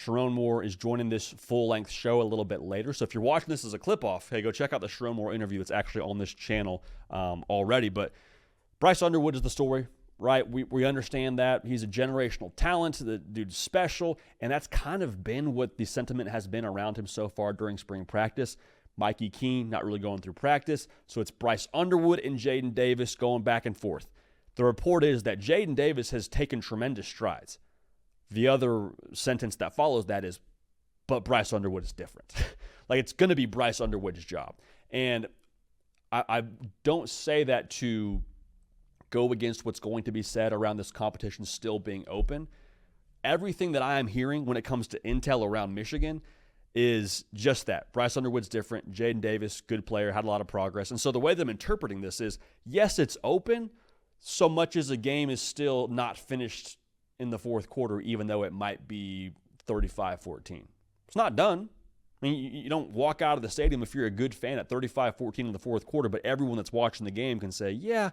Sherrone Moore is joining this full-length show a little bit later. So if you're watching this as a clip-off, hey, go check out the Sherrone Moore interview that's actually on this channel already. But Bryce Underwood is the story, right? We understand that. He's a generational talent. The dude's special, and that's kind of been what the sentiment has been around him so far during spring practice. Mikey Keene not really going through practice, so it's Bryce Underwood and Jaden Davis going back and forth. The report is that Jaden Davis has taken tremendous strides. The other sentence that follows that is, but Bryce Underwood is different. Like, it's going to be Bryce Underwood's job. And I don't say that to go against what's going to be said around this competition still being open. Everything that I am hearing when it comes to intel around Michigan is just that. Bryce Underwood's different. Jaden Davis, good player, had a lot of progress. And so the way that I'm interpreting this is, yes, it's open, so much as a game is still not finished in the fourth quarter, even though it might be 35-14. It's not done. I mean, you don't walk out of the stadium if you're a good fan at 35-14 in the fourth quarter, but everyone that's watching the game can say, yeah,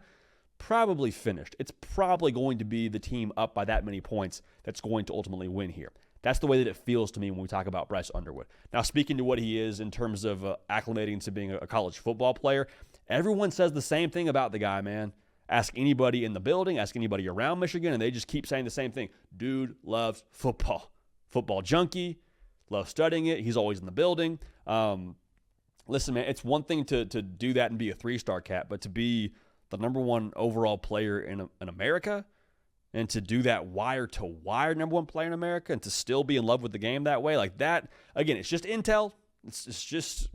probably finished. It's probably going to be the team up by that many points that's going to ultimately win here. That's the way that it feels to me when we talk about Bryce Underwood. Now, speaking to what he is in terms of acclimating to being a college football player, everyone says the same thing about the guy, man. Ask anybody in the building, ask anybody around Michigan, and they just keep saying the same thing. Dude loves football. Football junkie, loves studying it. He's always in the building. Listen, man, it's one thing to do that and be a three-star cat, but to be the number one overall player in America, and to do that wire-to-wire number one player in America, and to still be in love with the game that way, like that, again, it's just intel. It's just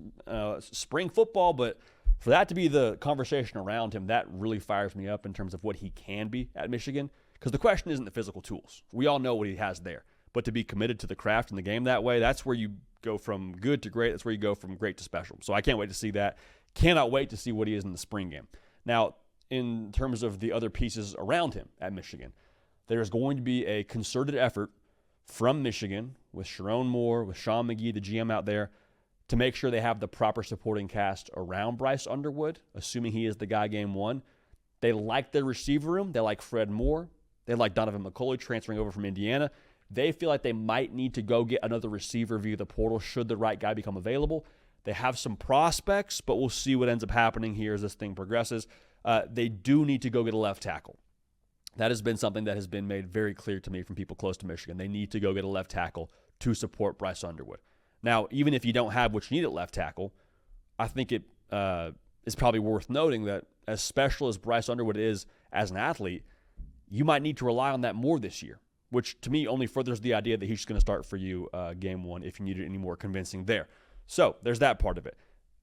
spring football, but for that to be the conversation around him, that really fires me up in terms of what he can be at Michigan, because the question isn't the physical tools. We all know what he has there, but to be committed to the craft and the game that way, that's where you go from good to great. That's where you go from great to special. So I can't wait to see that. Cannot wait to see what he is in the spring game. Now, in terms of the other pieces around him at Michigan, there's going to be a concerted effort from Michigan with Sherrone Moore, with Sean McGee, the GM out there, to make sure they have the proper supporting cast around Bryce Underwood, assuming he is the guy game one. They like their receiver room. They like Fred Moore. They like Donovan McCulley transferring over from Indiana. They feel like they might need to go get another receiver via the portal should the right guy become available. They have some prospects, but we'll see what ends up happening here as this thing progresses. They do need to go get a left tackle. That has been something that has been made very clear to me from people close to Michigan. They need to go get a left tackle to support Bryce Underwood. Now, even if you don't have what you need at left tackle, I think it is probably worth noting that as special as Bryce Underwood is as an athlete, you might need to rely on that more this year, which to me only furthers the idea that he's just going to start for you game one if you needed any more convincing there. So there's that part of it.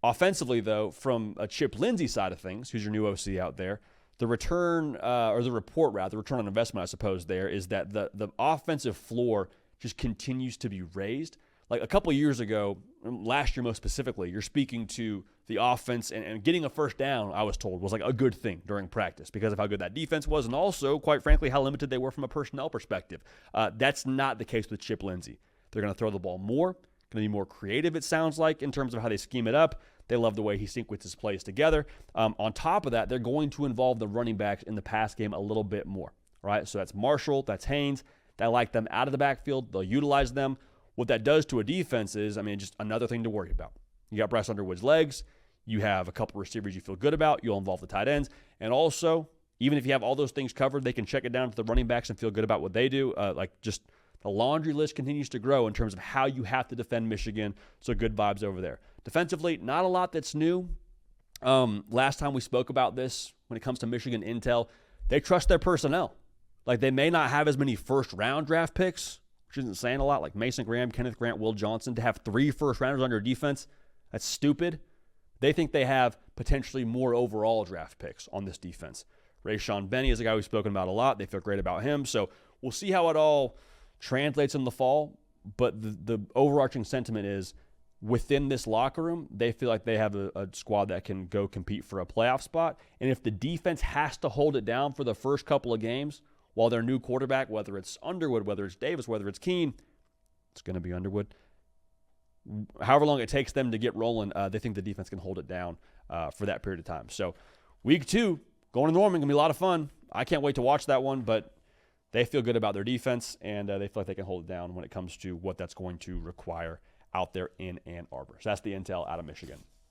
Offensively, though, from a Chip Lindsey side of things, who's your new OC out there, the return, or the report rather, return on investment, I suppose, there is that the offensive floor just continues to be raised. Like a couple of years ago, last year most specifically, you're speaking to the offense and getting a first down, I was told, was like a good thing during practice because of how good that defense was and also, quite frankly, how limited they were from a personnel perspective. That's not the case with Chip Lindsey. They're going to throw the ball more, going to be more creative, it sounds like, in terms of how they scheme it up. They love the way he sequences his plays together. On top of that, they're going to involve the running backs in the pass game a little bit more, right? So that's Marshall, that's Haynes. They like them out of the backfield. They'll utilize them. What that does to a defense is, just another thing to worry about. You got Bryce Underwood's legs. You have a couple receivers you feel good about. You'll involve the tight ends. And also, even if you have all those things covered, they can check it down to the running backs and feel good about what they do. Just the laundry list continues to grow in terms of how you have to defend Michigan. So good vibes over there. Defensively, not a lot that's new. Last time we spoke about this, when it comes to Michigan intel, they trust their personnel. Like, they may not have as many first-round draft picks, which isn't saying a lot, like Mason Graham, Kenneth Grant, Will Johnson. To have 3 first-rounders on your defense, that's stupid. They think they have potentially more overall draft picks on this defense. Rayshawn Benny is a guy we've spoken about a lot. They feel great about him. So we'll see how it all translates in the fall. But the overarching sentiment is, within this locker room, they feel like they have a squad that can go compete for a playoff spot. And if the defense has to hold it down for the first couple of games while their new quarterback, whether it's Underwood, whether it's Davis, whether it's Keene, it's going to be Underwood. However long it takes them to get rolling, they think the defense can hold it down for that period of time. So week 2, going to Norman, going to be a lot of fun. I can't wait to watch that one, but they feel good about their defense, and they feel like they can hold it down when it comes to what that's going to require out there in Ann Arbor. So that's the intel out of Michigan.